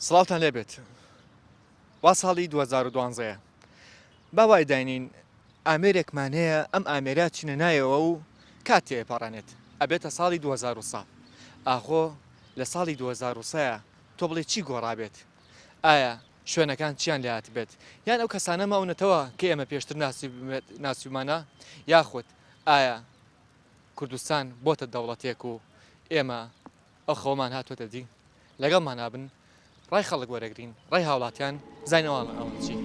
سڵاوتان لێبێت وا ساڵی 2012 باوای داینین ئامێرێکمان هەیە ئەم ئامێرات چینە نایەوە و کاتێ پەڕێنێت ئەبێتە ساڵی 2023 ئاخۆ لە ساڵی 2023 تۆ بڵێ چی گۆڕابێت ئایا شوێنەکان چیان لات بێت یان ئەو کەسانە ماونەتەوە کە ئێمە پێشتر ناسیومانە یاخود ئایا کوردستان بۆتە دەوڵەتێک و ئێمە ئەو خەومان هاتوۆتە دی لەگەڵمان نابن ڕای خەڵک وەرەگرین ڕای هاوڵاتیان زانەوان ئەوچی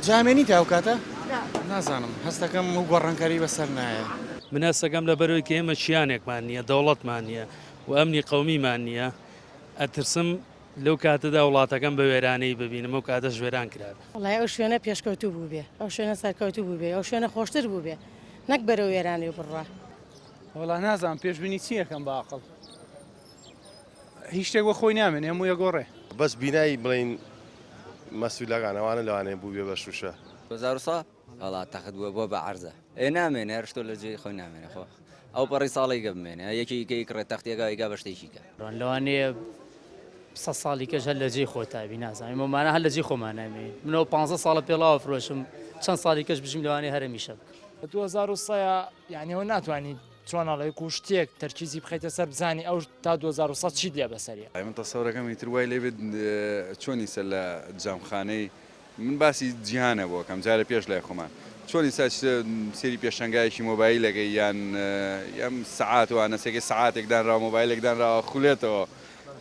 جامێنی تا ئەو کاتە؟ نازانم هەستەکەم و گۆڕانکاری بەسەر نایە من هەستەکەم لە بەرەوەی کە ئێمە چیانێکمان نییە دەوڵەتمان نییە و ئەمنی قەومیمان نییە ئەترسم لەو کاتەدا وڵاتەکەم بە وێرانەی ببینم و کاتە ژێران کرابێ وڵای ئەو شوێنە پێشکەوتوو بوو بێ ئەو شوێنە سەرکەوتوو بوو بێ ئەو شوێنە خۆشتر بوو بێ نەک بەرەو وێرانەی و بڕە وڵا نازانم پێشبینی چی یەکەم باقڵ هیچ شتێک بۆ خۆی نامێن هەموو یەگۆڕێ بەس بینایی بڵین مەسوولەکانەوانە لەوانەیە بوو بێ بە شوشە 2023 وڵات تاخت بووە بۆ بە عەرزە نامێنێ هەر شتۆ لە جێی خۆی نامێنێ خۆ ئەو پەڕی ساڵی گە بمێنێ یەکی کڕێت تەختێکا ئیگا بە شتێکی کە لەوانەیە سە ساڵی کەش هەر لە جێی خۆتابی نازانین مەمانە هەر لە جێی خۆمانەمێ منەوە 15 ساڵە پێڵاوە فرۆشم چەند ساڵی کەش بژیم لەوانەیە هەرە میشە 2023 یعنی ئەو ناتوانین چۆنەڵی و شتێک تەرکیزی بخەیتە سەر بزانی ئەو تا 2023 چی لێ بەسەریە من تەسەورەکەم ئیتر وای لێبێت چۆنی سەر لە جامخانەی من باسی جیهانە بۆ کەم جارە پێش لای خۆمان چۆنی سێری پێشنگایکی مۆبایلەکەی یان سعاتوانە سێکی سعاتێکدان ڕاو مۆبایلێکدان ڕاوە خولێتەوە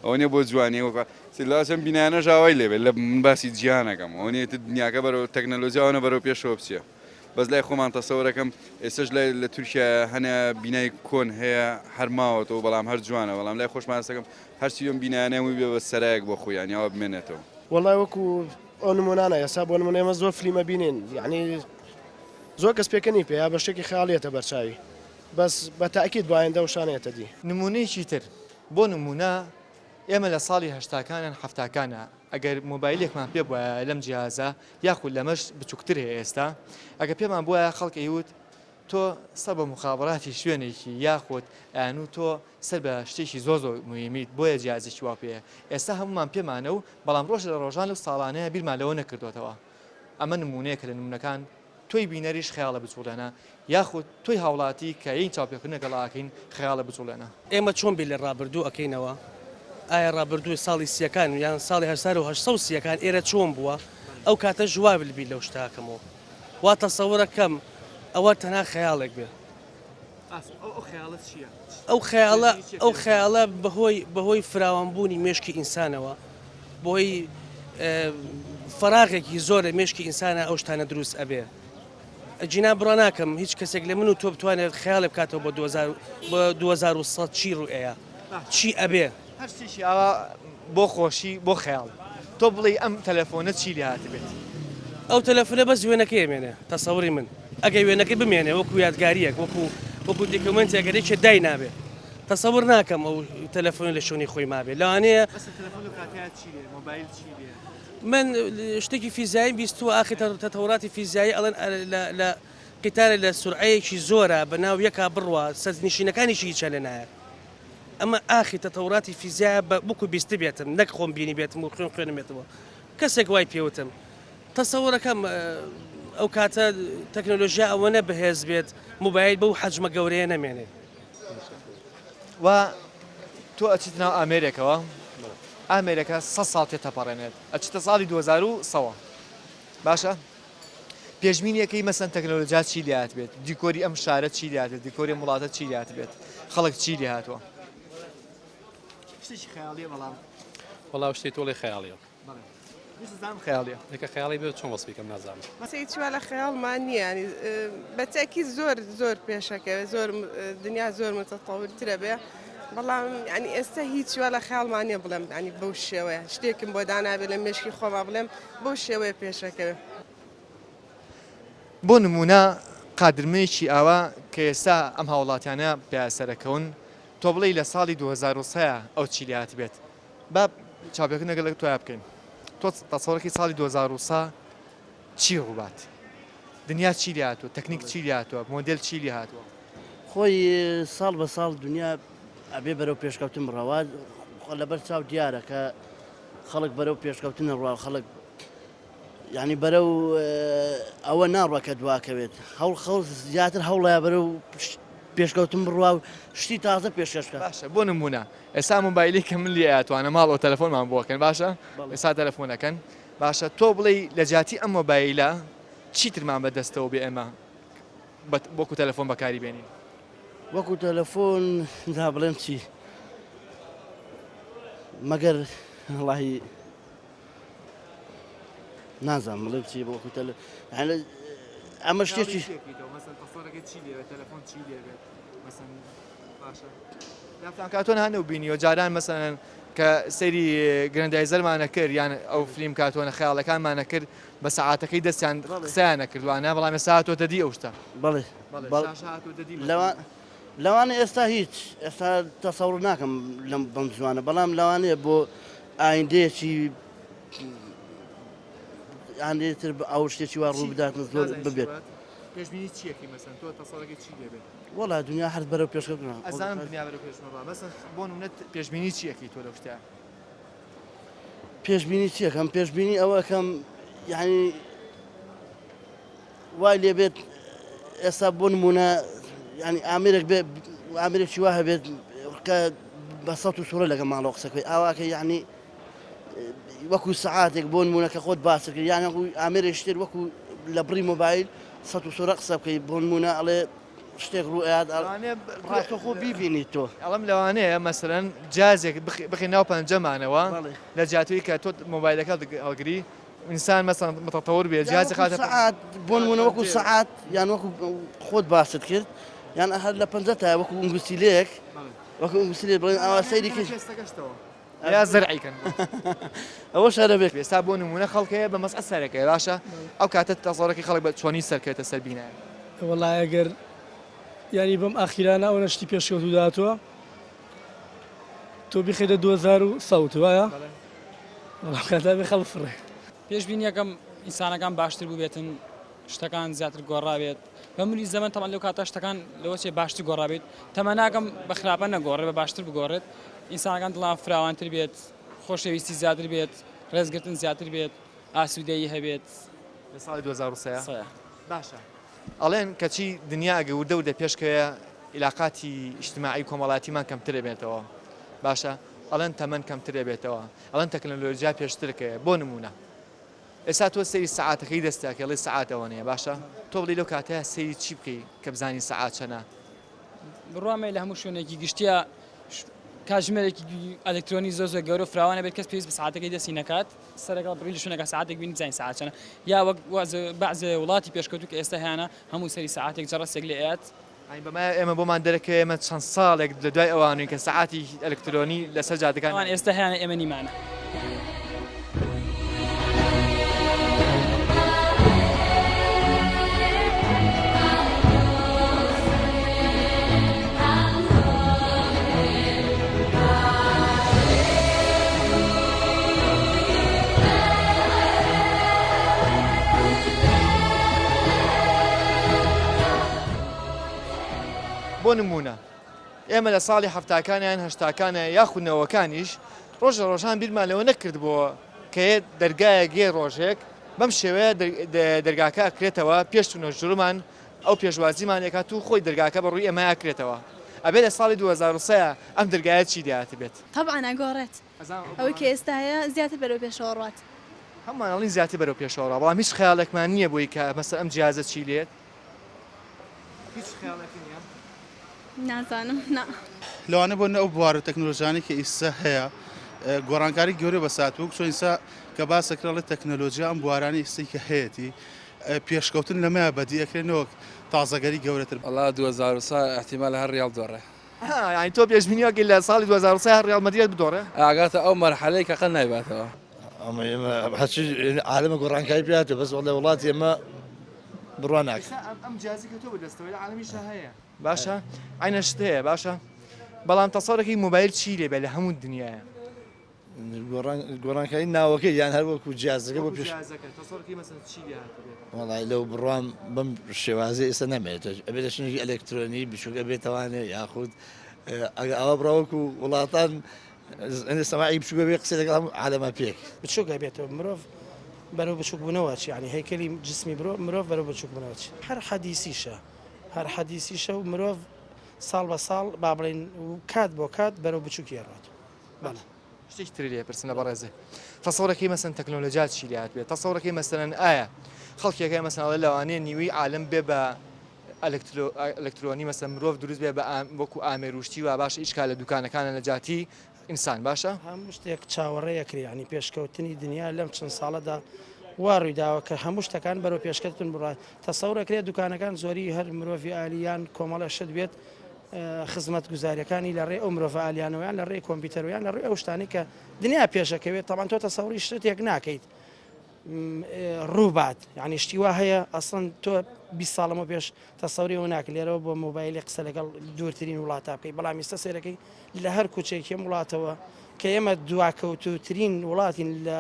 ئەو نیە بۆ جوانی وەکە سلاسم بینانە ژاوای لێبێت لە من باسی جیهانەکەم ئەو نیێت دنیاکە بەرەو تەکنەلۆژیاوانە بەرەو پێشەوە بچێ بەس لای خۆمان تەسەورەکەم ئێستش لە تورکیا هەنە بینای کۆن هەیە هەرماوەتەوە بەڵام هەر جوانە بەڵام لای خۆشمانستەکەم هەرچیۆم بینانەوەی بێ بە سەرایەک بۆ خۆیان یاوە بمێنێتەوە وەڵای وەکو ئەو نمونانە ئێستا بۆ نمونە ئێمە زۆر فلیمە بینین یعنی زۆر کەس پێکەنی پێ یا بە شتێکی خەیاڵیەتە بەرچاوی بەس بە تاکید بۆ ئایندە شانەیەتە دی نمونەیەکی تر بۆ نمونە ئێمە لە ساڵی هەشتاکانیان هەفتاکانە ئەگەر مۆبایلێکمان پێ بووە لەم جیازە یاخود لەمەش بچووکتر هەیە ئێستا ئەگە پێمان بووە خەڵک ئەیوت تۆ سەر بە مخابڕاتی شوێنێکی یاخود ئەنوو تۆ سەر بە شتێکی زۆر مهمیت بۆیە جیازێکی وا پێەیە ئێستا هەمومان پێمانە و بەڵام ڕۆژ لە ڕۆژان و ساڵانەیە بیرمان لەوە نەکردوێتەوە ئەمە نمونەیەکە لە نمونەکان تۆی بینەریش خەیاڵە بچوڵێنە یاخود تۆی هاوڵاتی کە یین چاوپێکردنە گەڵاکەین خەیاڵە بچوڵێنە ئێمە چۆن بێ لە ڕابردوو ئەەکەینەوە ئایا ڕابردووی ساڵی سیەکان یان ساڵی 1970 سیەکان ئێرە چۆن بووە ئەو کاتە ژوابل بی لەو شتاکەمەوە وا تەسەورەکەم ئەوە تەنها خەیاڵێک بێ ئەو خەیاڵە بەهۆی فراوانبوونی مێشکی ئینسانەوە بۆی فەراغێکی زۆرە مێشکی ئینسانە ئەو شتانە دروست ئەبێ جینا بڕا ناکەم هیچ کەسێک لە من و تۆ بتوانێت خەیاڵێ بکاتەوە بە 2023 چی ڕوئەیە چی ئەبێ هەرچیشی ئاوا بۆ خۆشی بۆ خەیاڵ تۆ بڵێ ئەم تەلەفۆنە چی لێ هاتبێت ئەو تەلەفۆنە بەس وێنەکەی مێنێ تەسەوری من ئەگەی وێنەکەی بمێنێ وەکو یادگاریەک وەکو دیکمنتێکگەرێکی دای نابێت تەسەور ناکەم ئەو تەلەفۆن لە شوێنی خۆی مابێت لەوانەیە من شتێکی فیزایی بیستوە ئاخی تەتەوراتی فیزایی ئەڵێن لە قیتارە لە سورعەیەکی زۆرە بە ناو یەکا بڕوە سەرنشینەکانیشی هیچە لە نایە ئەمە ئاخی تەتەوراتی فیزیای بکو بیست بێتم نەک خۆم بینی بێتم و خوێنمێتەوە کەسێک وای پێوتم تەسەوەرەکەم ئەو کاتە تەکنۆلۆژیا ئەوەنە بەهێز بێت موبایل بەو حەجمە گەورەیە نەمێنێت و تۆ ئەچیت ناو ئامێرێکەوە ئامێرەکە 100 ساڵ تێتەپەڕێنێت ئەچتە ساڵی 2000 باشە پێشبینیەکەی مەسەن تەکنۆلۆژیا چی لێهات بێت دیکۆری ئەم شارە چی لێهاتێت دیکۆری وڵاتە چی لێهات بێت خەڵک چی لێهاتوە شتێکی خەیاڵیە بەڵام وەڵاو شتێک تۆڵی خەیاڵیە خەیاڵیە دەکە خەیاڵی بێت چۆن وەسپیکەم نازانم مەسەی چوە لە خەیاڵمان نییە ینی بەچێکی زۆر پێشەکەوێت زۆر دنیا زۆر متەتەورترە بێ بەڵام ینی ئێستا هیچوە لە خەیاڵمان نییە بڵێم ینی بەو شێوەیە شتێکم بۆ دانابێت لە مێشکی خۆما بڵێم بەو شێوەیە پێشەکەوێت بۆ نمونە قادرمەیەکی ئاوا کە ئێستا ئەم هاوڵاتیانە پیاسەرەکەون تۆ بڵێ لە ساڵی 2003 ئەو چی لێهات بێت با چاپێک نەگەڵک تۆیا بکەین تۆ تەسەوەرەکەی ساڵی 2003 چی ڕووبات دنیا چی لێهاتوە تەکنیک چی لێهاتوە مۆدل چی لێهاتوە خۆی ساڵ بە ساڵ دنیا ئەبێ بەرەو پێشکەوتن بڕەوە لەبەر چاو دیارە کە خەڵک بەرەو پێشکەوتن ڕوا خەڵک یعنی بەرەو ئەوە ناڕوەکە دواکەوێت خەڵ زیاتر هەوڵە بەرەو پێشکەوتن بڕوا و شتی تازە پێشکەشکە باشە بۆ نمونە ئێستا مۆبایلی کە من لێ ئەتوانە ماڵەوە تەلەفۆنمان بۆکەن باشە ئێستا تەلەفۆنەکەن باشە تۆ بڵێ لە جاتی ئەم مۆبایلە چیترمان بەدەستەوە بێ ئێمە وەکو تەلەفۆن بەکاری بێنین وەکو تەلەفۆن دا بڵێم چی مەگەر وڵاهی نازانم بڵێم چی وەکو ئەمە شتێکی کاتۆن هەنە بینیەوە جاران مەسەن کە سەیری گرندایزەرمانە کرد یان ئەو فلیم کاتۆنە خەیاڵەکانمانە کرد بە سەعاتەکەی دەستیان قسەیانە کردوانە بەڵام ساعتۆ دەدی ئەو شتە بەڵێ لەوانە ئێستا هیچ ئێستا تەسەوڕ ناکەم لەم بەم زوانە بەڵام لەوانەیە بۆ ئایندەیەکی ئاندێتر ئەو شتێکی وا ڕوو بداتن زۆر ببێت پێشبینی چیەکی مەسەن تۆ تەسەڵەکەی چی دەبێت وەڵا دنیا هەر بەرەو پێشکەوتنەوە ئەزانم دنیا بەرەو پێشمەڕا مەسەن بۆ نمونە پێشبینی چیەکی تۆ لەو شتە پێشبینی چیەکەم پێشبینی ئەوەکەم یعنی وای لێ بێت ئێستا بۆ نمونە ینی ئامێرێک بێ ئامێرێکی وا هەبێت کە بە سەد و سوورە لەگە ماڵەوە قسەکەی ئاواکە یعنی وەکو سەعاتێک بۆ نمونە کە خۆت باس کرد یان ئامێرێک شتێر وەکو لە بڕی مۆبایل سەد و سوورە قسە بکەی بۆ نمونە ئەڵێ شتێک ڕوئات ڕاستە خۆ بیبینیت تۆ ئەڵم لەوانەیە مەسەرەن جازێک بخی ناو پەنجەمانەوە لە جاتوی کە تۆ مۆبایلەکە هەڵگری ئینسان مەسەن متەتەور بێت جیازی خاتە سەعات بۆ نمونە وەکو سەعات یان وەکو خۆت باست کرد یان هەر لە پەنجە تا وەکو ئەنگوستیلەیەک وەکو ئەنگوستیلێک بڵێن ئەوە سەیری کرد یا زەرعیکەن ئەوە شارە بێت ئێستا بۆ نمونە خەڵکەیە بە مەسعە سەرەکەی باشە ئەو کاتە تەسەڵەکی خەڵک بە چۆنی سەرکەوێتە سەر بینایە وەڵای ئەگەر ینی بەم ئاخیرانە ئەو نەشتی پێشکەوت و داتووە تۆ بخێتە 2000 وایە بەڵام کاتا بێ خەڵ فڕێ پێشبینیەکەم ئینسانەکان باشتر بووبێتن شتەکان زیاتر گۆڕابێت بە ملی زەمن تەمان لەو کاتە شتەکان لەوەچێ باشتر گۆڕابێت تەمەناکەم بە خراپە نەگۆڕێ بە باشتر بگۆڕێت ئینسانەکان دڵان فراوانتر بێت خۆشەویستی زیاتر بێت ڕێزگرتن زیاتر بێت ئاسوودەیی هەبێت لە ساڵی 2003 باشە ئەڵێن کەچی دنیا گەوردە و دەپێشکەوە علاقاتی ئیجتیماعی کۆمەڵاتیمان کەمترە بێتەوە باشە ئەڵێن تەمەن کەمترە بێتەوە ئەڵێن تەکنۆلۆژیا پێشترکەیە بۆ نمونە ئێستا تۆ سەیری سەعاتەکەی دەستاکەڵی سەعاتەوە نیە باشە تۆ بڵی لەو کاتەیە سەیری چی بکەی کە بزانی سەعات چەنە بڕوامێ لە هەموو شوێنێکی گشتیە کاژمێرێکی ئەلکترۆنی زۆر گەورە فراوانە بێت کەس پێویست بە ساعتەکەی دەستی نەکات سەرەکەڵ بڕی لە شوێنەکە ساعتێک بینی زین ساعت چەنە یا وەک بەعزێ وڵاتی پێشکەوتو کە ئێستا هیانە هەموو سەری ساعتێک جەڕەسێک لە ئێت بەمە ئێمە بۆمان دەرەکە ئێمە چەند ساڵێک لە دوای ئەوانوی کە ساعتی ئەلکترۆنی لەسەر جادەکان ئێستا هیانە ئێمە نیمانە بۆ نمونە ئێمە لە ساڵی هەفتاکانیان هەشتاکانە یاخودنەوەکانیش ڕۆژە ڕۆژان بیرمان لەوە نەکردبووە کە دەرگایە گێ ڕۆژێک بەم شێوەیە دەرگاکە ئەکرێتەوە پێش چوونەژوورمان ئەو پێشوازیمان ێکات و خۆی دەرگاکە بەڕووی ئەمە ئەکرێتەوە ئەبێ لە ساڵی 2023 ئەم دەرگایە چی دیاتە بێت طبعا ئەگۆڕێت ئەوەی کە ئێستا هەیە زیاتر بەرەو پێشەوە ڕات هەمانەڵی زیاتر بەرەو پێشەوە بەڵام هیچ خەیاڵێکمان نییە بۆی کە مەسەر ئەم جیازە چی لێت هیچ خەیاڵێکی نییە نازانم نا لەوانە بۆ ئەو بوارە تەکنۆلۆژیانی کە ئیستا هەیە گۆڕانکاری گەورە بە ساتووک چۆن ئیستا کە باسەکراڵێت تەکنۆلۆژیا ئەم بوارانی ئیستی کە هەیەی پێشکەوتن لەمە بەدی ئەکرێنەوە تازەگەری گەورەتر والله 2023 احتمال هەر ریال دۆڕێ یعنی تۆ پێشبینیەکەی لە ساڵی 2023 هەر ریال مەدریت بدۆڕێ ئاگاتە ئەو مەرحەلەی کە قەت نایباتەوە ئەمە عالەمە گۆڕانکاری پێاتێ بەس وڵێ وڵاتی ئێمە بڕوان ناکە ئەم جیازی کە تۆ بەدەستەوەی لە عالەمیشە هەیە باشە عینە شت هەیە باشە بەڵام تەسەڕێکی مۆبایل چی لێبێ لە هەموو دنیاە گۆڕانکاری ناوەکەی یان هەر وەکو جیازەکە بۆ پێش وڵای لەو بڕوان بەم شێوازی ئێستا نامێت ئەبێت شنێکی ئەلکترۆنی بچووکە بێتوانێت یاخود ئەوە بڕاوەکو وڵاتان سەماعی بچووکە بێ قسە لەگەڵ عالەمە پێک بچووکە بێتەوە مرۆڤ بەرەو بچووک بوونەوەچ ینی هەیکەلی جسمی مرۆڤ بەرەو بچووک بوونەوەچ هەر حەدیسیشە و مرۆڤ ساڵ بە ساڵ با بڵێن کات بۆ کات بەرەو بچووکی ڕات شتێکی تری لێ پرسنە بەڕێزێ تەسەوڕەکەی مەسەن تەکنۆلۆژیات چی لات بێت تەسەوڕەکەی مەسەن ئایا خەڵکێکەکە مەسەڵە لەوانەیە نیوی عالم بێ بە ئەلکترۆنی مەسە مرۆڤ دروست بێ بە وەکو ئامێروشتی و باشە ئیشکا لە دوکانەکانە نەجاتی ئینسان باشە هەموو شتێک چاوەڕێیەکری ینی پێشکەوتنی دنیا لەم چەند ساڵەدا وا ڕوویداوە کە هەموو شتەکان بەرەو پێشکەوتن بڕات تەسەوڕەکرێت دوکانەکان زۆری هەر مرۆڤی ئالیان کۆمەڵە شت بێت خزمەت گوزاریەکانی لە ڕێ ئەو مرۆڤ ئالیانەوەیان لە ڕێ کۆمپیوتەرەوەیان لە ڕێ ئەو شتانی کە دنیا پێشەکەوێت تەمان تۆ تەسەوری شتێک ناکەیت ڕووبات یعنی شتی وا هەیە ئەسڵەن تۆ 20 ساڵەمە پێش تەسەوری ئەو ناکە لێرەوە بۆ مۆبایلی قسە لەگەڵ دوورترین وڵاتە بکەی بەڵام ئێستا سێرەکەی لە هەر کوچێکی وڵاتەوە کە ئێمە دواکەوتوترین وڵاتین لە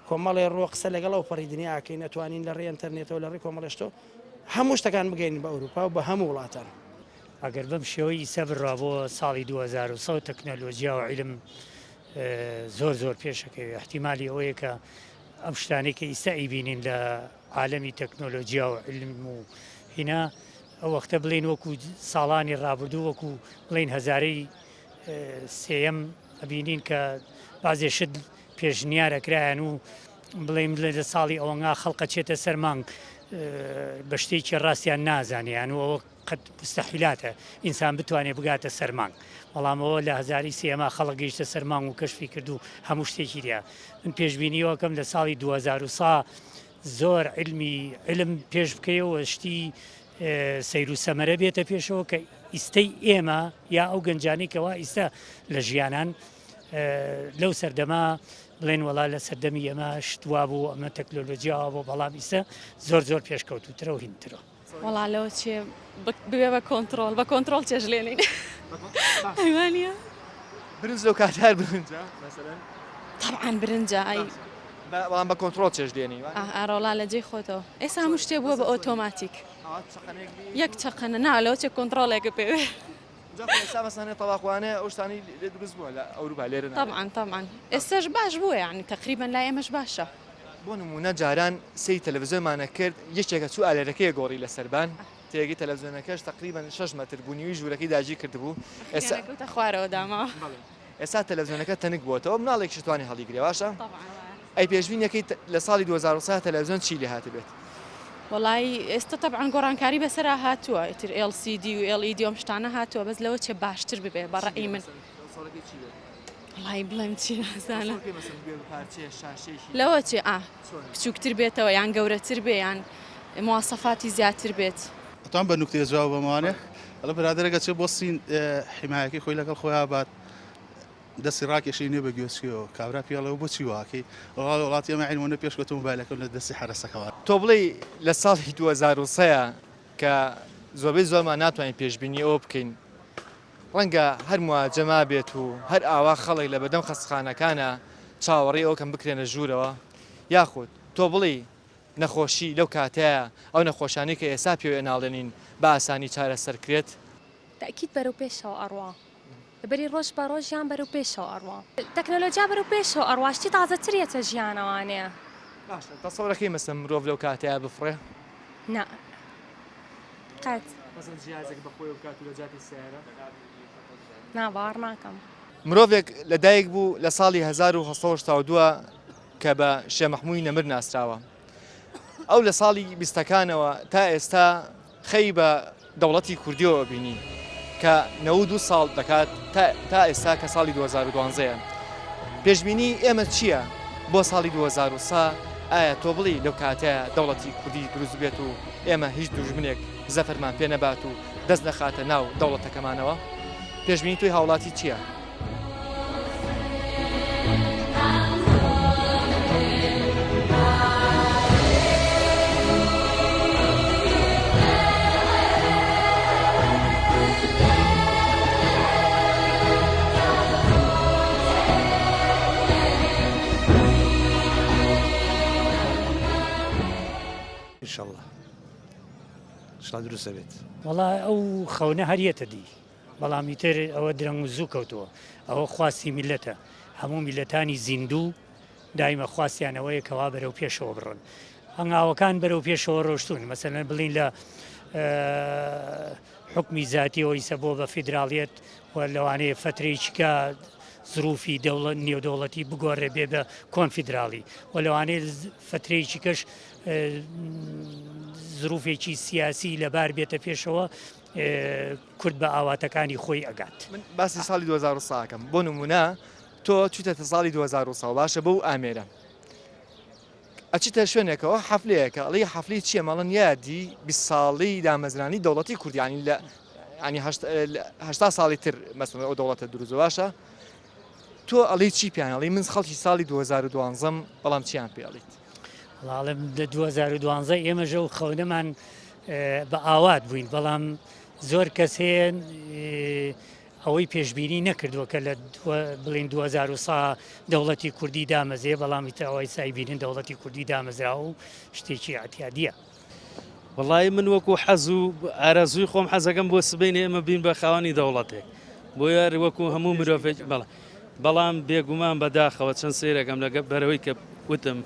کۆمەڵی ڕۆ قسە لەگەڵ ئەو پەڕی دنیاکەی نەتوانین لە ڕێ ئینتەرنێتەوە لە ڕێ کۆمەڵشتۆ هەموو شتەکان بگەین بە ئەوروپا و بە هەموو وڵاتان ئەگەر بەم شێوەی ئیسە بڕوا بۆ ساڵی 2023 تەکنۆلۆژیا و عیلم زۆر پێشەکەوێت احتیمالی ئەوەیە کە ئەم شتانەی کە ئیستا ئیبینین لە عالەمی تەکنۆلۆژیا و علم و هینا ئەو وەختە بڵێن وەکو ساڵانی ڕابردوو وەکو بڵێن هەزارەی سێەم ئەبینین کە بازێ شت پێشنیارەکرایەن و بڵێن لە ساڵی ئەوەنگا خەڵقە چێتە سەرمانگ بە شتێکی ڕاستیان نازانیان و ئەوە قەت مستەحیلاتە ئینسان بتوانێت بگاتە سەرمانگ بەڵامەوە لە هەزاری سێمە خەڵک گەیشتە سەرمانگ و کەشفی کرد و هەموو شتێکی دیا من پێشبینیەوەکەم لە ساڵی 2023 زۆر علم پێش بکەیەوە شتی سەیر و سەمەرە بێتە پێشەوە کە ئیستەی ئێمە یا ئەو گەنجانی کەوا ئیستا لە ژیانان لەو سەردەما بڵێن وڵا لە سەردەمی ئێمە شتوا بوو ئەمە تەکنۆلۆژیاوە بۆ بەڵام ئیستا زۆر پێشکەوتوترە و هینترەوە وڵا لەوە چێ ببێ بە کۆنتترۆل بە کۆنتترۆل چێژلێنین ئەیوانە برنج لەو کاتار برنجە طبعاً برنجە بەڵام بە کۆنتترۆل چێژلێنی ئاڕۆڵا لە جێ خۆتەوە ئێستا هەموو شتێ بووە بە ئۆتۆماتیک یەک چقەنە نالەوە چێ کۆنتترۆلێکە پێوێ مەسانێت تەواخوانێ ئەو شتانی لێ دروست بووە لە ئەوروپا لێرە طبعاً ئێستاش باش بووە یعنی تقریبا لا ئێمەش باشە بۆ نمونە جاران سی تەلەڤیزۆنمانە کرد یەکێکە چوو ئالێرەکەی گۆڕی لە سەربان تێگەی تەلەڤیزۆنەکەش تقریبا 6 مەتر بوونیوی ژوورەکەی داگیر کردبوو ئێستا خوارەوە داما ئێستا تەلەڤیزۆنەکە تەنک بووەتەوە مناڵێک شتوانی هەڵیگرێ باشە ئەی پێشبینیەکەی لە ساڵی 2023 تەلەڤیزۆن چی لێ هاتە بێت وڵی ئێستا طبعاً گۆڕانکاری بەسەرا هاتووە ئیتر LCD و LED ئەم شتانە هاتووە بەس لەوە چێ باشتر ببێ بەڕێی من وڵی بڵێم چی نازانە لەوە چێ بچووکتر بێتەوە یان گەورەتر بێ یان مواسەفاتی زیاتر بێت ئەتوان بە نوکتێ جواب بەمانێ ئەلە برادەرەکە چێ بۆ سین حیمایەکەی خۆی لەگەڵ خۆیان بات دەستی ڕاکێشی نێ بە گوێچکیەوە کابرا پیاڵەوە بۆچی واکەی وڵاتی ئەمە عینوانە پێشکەوتە مۆبایلەکەم لە دەستی حرەسەکەەوە تۆ بڵێ لە ساڵی 2023 کە زۆربەی زۆرمان ناتوانین پێشبینی ئەوە بکەین ڕەنگە هەر مواجەما بێت و هەر ئاوا خەڵک لە بەدەم خەستخانەکانە چاوەڕێ ئەوکەم بکرێنە ژوورەوە یاخود تۆ بڵێ نەخۆشی لەو کاتەیە ئەو نەخۆشانی کە ئێستا پێوێ ناڵێنین بە ئاسانی چارەسەرکرێت تأكيد بەرەو پێشەوە ئەڕوا بەری ڕۆژ بە ڕۆژیان بەرەو پێشەوە ئەڕوا تەکنۆلۆژیا بەرەو پێشەوە ئەڕواشتی تازەترێتە ژیانەوانەیە باشە تەسەوڕەکەی مەسم مرۆڤ لەو کاتەیە بفڕێ نا قەت مەسەن جیازێک بەخۆی و بکات و لە جاتی سیارە نا باوەڕ ناکەم مرۆڤێک لەدایک بوو لە ساڵی 1982 کە بە شێ مەحمووی نەمر ناسراوە ئەو لە ساڵی 20ەکانەوە تا ئێستا خەی بە دەوڵەتی کوردیەوە بینی کە 92 ساڵ دەکات تا ئێستا کە ساڵی 2012 پێشبینی ئێمە چییە بۆ ساڵی 2030 ئایا تۆ بڵی لەو کاتەیە دەوڵەتی کوردی دروست بێت و ئێمە هیچ دوژمنێک زەفەرمان پێ نەبات و دەست نەخاتە ناو دەوڵەتەکەمانەوە پێشبینی توی هاوڵاتی چییە؟ ئینشەڵڵا شڵا دروستە بێت وەڵا ئەو خەونە هەریەتە دی بەڵامی تر ئەوە درەنگ و زوو کەوتووە ئەوە خواستی میلەتە هەموو میلەتانی زیندوو دایمە خواستیانەوەیە کەوا بەرەو پێشەوە بڕن هەنگاوەکان بەرەو پێشەوە ڕۆشتون مەسەلەن بڵین لە حکمی زیاتیەوە ئیسە بۆ بە فیدراڵیەت و لەوانەیە فترێکیکە زروفی نێودەوڵەتی بگۆڕێ بێ بە کۆنفیدراڵی و لەوانەیە فترێکی کەش زروفێکی سیاسی لەبار بێتە پێشەوە کورد بە ئاواتەکانی خۆی ئەگات من باسی ساڵی 2030کەم بۆ نمونە تۆ چیتە ساڵی 2030 باشە بەو ئامێرە ئەچیتە شوێنێکەوە حەفلەیەکە ئەڵی حەفلی چییە مەڵەن یادی 20 ساڵی دامەزرانی دەوڵەتی کوردیانی لە ینی 80 ساڵی تر مەسڵەن ئەو دەوڵەتە دروست باشە تۆ ئەڵی چی پیانەڵی من خەڵکی ساڵی 2012 بەڵام چیان پێڵیت ڵاڵم لە 2012 ئێمەژە و خەونەمان بە ئاوات بووین بەڵام زۆر کەس هەیە ئەوەی پێشببینی نەکردووە کە لە بڵین 2000 دەوڵەتی کوردی دامەزێ بەڵامی ئەوەی سایبینین دەوڵەتی کوردی دامەزرا و شتێکی ئاتیادیە وڵی من وەکو حەز و ئارەزووی خۆم حەزەکەم بۆ سبینێ ئێمە بین بە خاوەنی دەوڵەتێک بۆ یاری وەکو هەموو مرۆڤێک بەڵام بێگومان بەداخەوە چەند سێرەکەم لەگە بەرەوەی کە وتم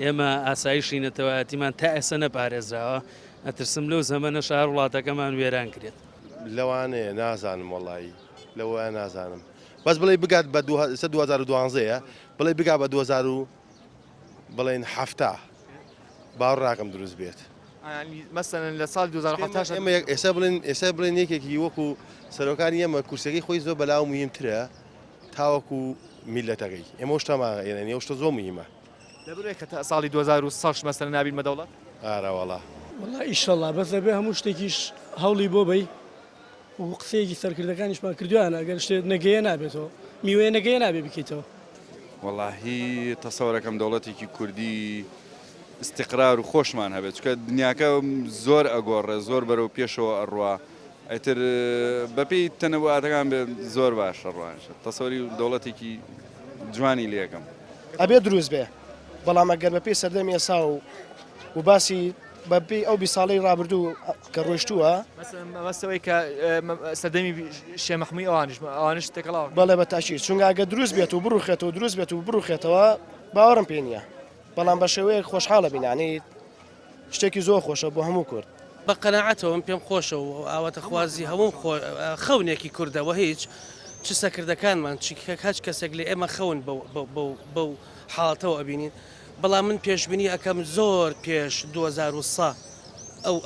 ئێمە ئاسایشی نەتەوەتیمان تا ئێستا نەپارێزراوە ئەترسم لەو زەمەنە شار وڵاتەکەمان وێران کرێت لەوانەیە نازانم وەڵایی لەوە نازانم بەس بڵێ بگات بە 2012 بڵێ بگا بە 2000 بڵێن هەفتا باوەڕاکەم دروست بێت مەسەن لە ساڵی 2010 ئێستا بڵێن یەکێکی وەکو سەرۆکانی ئێمە کورسەکەی خۆی زۆر بەلاو مهمترە تاوەکو میلەتەکەی ئێمە شتەماغ ئێنێ ئەو شتە زۆر مهمە دەبرێت کە تا ساڵی 2060 مەسەن نابین بە دەوڵەت ئاراوەڵا وڵا ئیشەڵا بەس دەبێ هەموو شتێکیش هەوڵی بۆ بی و قسەیەکی سەرکردەکانیشمان کردوانە ئەگەر شتێت نەگەیە نابێتەوە میوەیە نەگەیە نابێ بکەیتەوە وەڵاهی تەسەوەرەکەم دەوڵەتێکی کوردی استقرار و خۆشمان هەبێت چکە دنیاکە زۆر ئەگۆڕێ زۆر بەرەو پێشەوە ئەڕوا ئەتر بەپێی تەنەبواتەکان بێ زۆر باشە ڕوانشە تەسەوەری دەوڵەتێکی جوانی لێەکەم ئەبێ دروست بێ بەڵام ئەگەر بەپێی سەردەمی ئێسا و باسی بەپێی ئەو 20 ساڵی ڕابردوو کە ڕۆیشتووە مەسەوەی کە سەردەمی شێ مەحمووی ئەوانش تێکەڵاوە بەڵێ بە تاشیر چونکە ئەگە دروست بێت و بڕوخێتەوە دروست بێت و بڕوخێتەوە باوەڕم پێ نییە بەڵام بە شێوەیەک خۆشحاڵە بینانی شتێکی زۆر خۆشە بۆ هەموو کورد بە قەناعەتەوە من پێم خۆشە و ئاواتە خوازی هەموو خەونێکی کوردەوە هیچ چ سەکردەکانمان هەچ کەسێک لێ ئێمە خەون بەو حاڵەتەوە ئەبینین بەڵام من پێشبینی ئەەکەم زۆر پێش 2010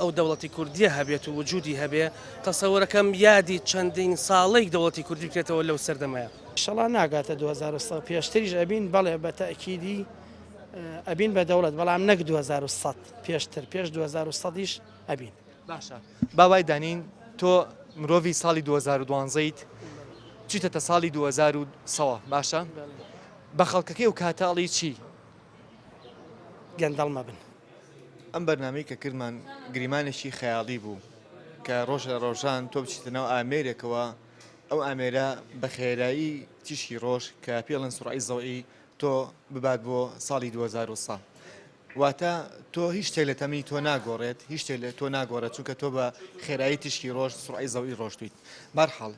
ئەو دەوڵەتی کوردیە هەبێت و وجودی هەبێ تەسەوەرەکەم یادی چەندین ساڵێک دەوڵەتی کوردی بکرێتەوە لەو سەردەمەیە شەڵا ناگاتە 2010 پێشتریش ئەبین بەڵێ بە تەکیدی ئەبین بە دەوڵەت بەڵام نەک 2100 پێشتر پێش 2100دیش ئەبین باشە باوای دانین تۆ مرۆڤی ساڵی 2012 چیتە ساڵی 2010 باشە بە خەڵکەکەی و کاتاڵی چی گەندەڵ مەبن ئەم بەرنامەی کە کردمان گریمانێکی خەیاڵی بوو کە ڕۆژ لە ڕۆژان تۆ بچیتەنەوە ئامێرێکەوە ئەو ئامێرە بە خێرایی تیشی ڕۆژ کە پێڵەن سوڕعی زەوئی تۆ ببات بۆ ساڵی 2010 واتە تۆ هیچ شتێک لە تەمەنی تۆ ناگۆڕێت هیچ شتێک لە تۆ ناگۆڕێت چونکە تۆ بە خێرایی تشکی ڕۆژ سڕعی زەوی ڕۆشتیت بەرحاڵ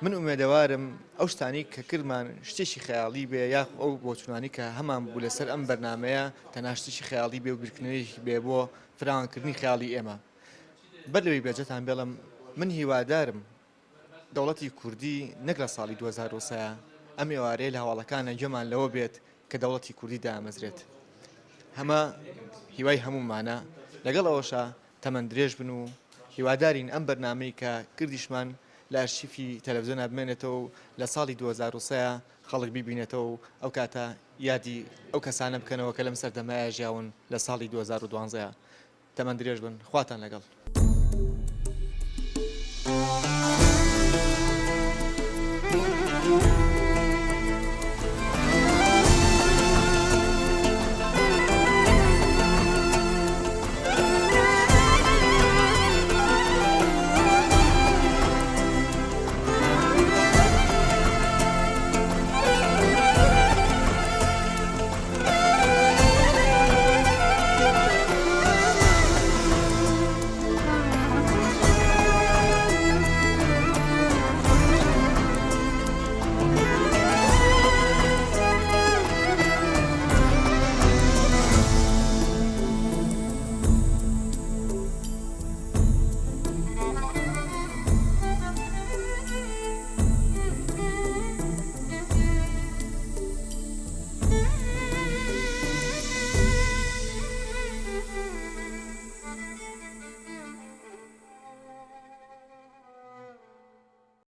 من ئومێدەوارم ئەو شتانی کە کردمان شتێکی خەیاڵی بێ یا ئەو بۆچوانی کە هەمان بوو لەسەر ئەم بەرنمەیە تەناشتێکی خەیاڵی بێ و بیرکردنەوەیەکی بێ بۆ فراوانکردنی خەیاڵی ئێمە بەر لەوەی بێجەتان بێڵم من هیوادارم دەوڵەتی کوردی نەک لە ساڵی 2023 ئەم ئێوارەیە لە هەواڵەکانە گوێمان لەوە بێت کە دەوڵەتی کوردی دامەزرێت هەمە هیوای هەمومانە لەگەڵ ئەوەشە تەمەند درێژ بن و هیوادارین ئەم بەرنامەی کە کردیشمان لە ئارشیفی تەلەڤیزیۆنە بمێنێتەوە لە ساڵی 2023 خەڵک بیبینێتەوە ئەو کاتە یادی ئەو کەسانە بکەنەوە کە لەم سەردەمایە ژیاون لە ساڵی 2012 تەمەند درێژ بن خواتان لەگەڵ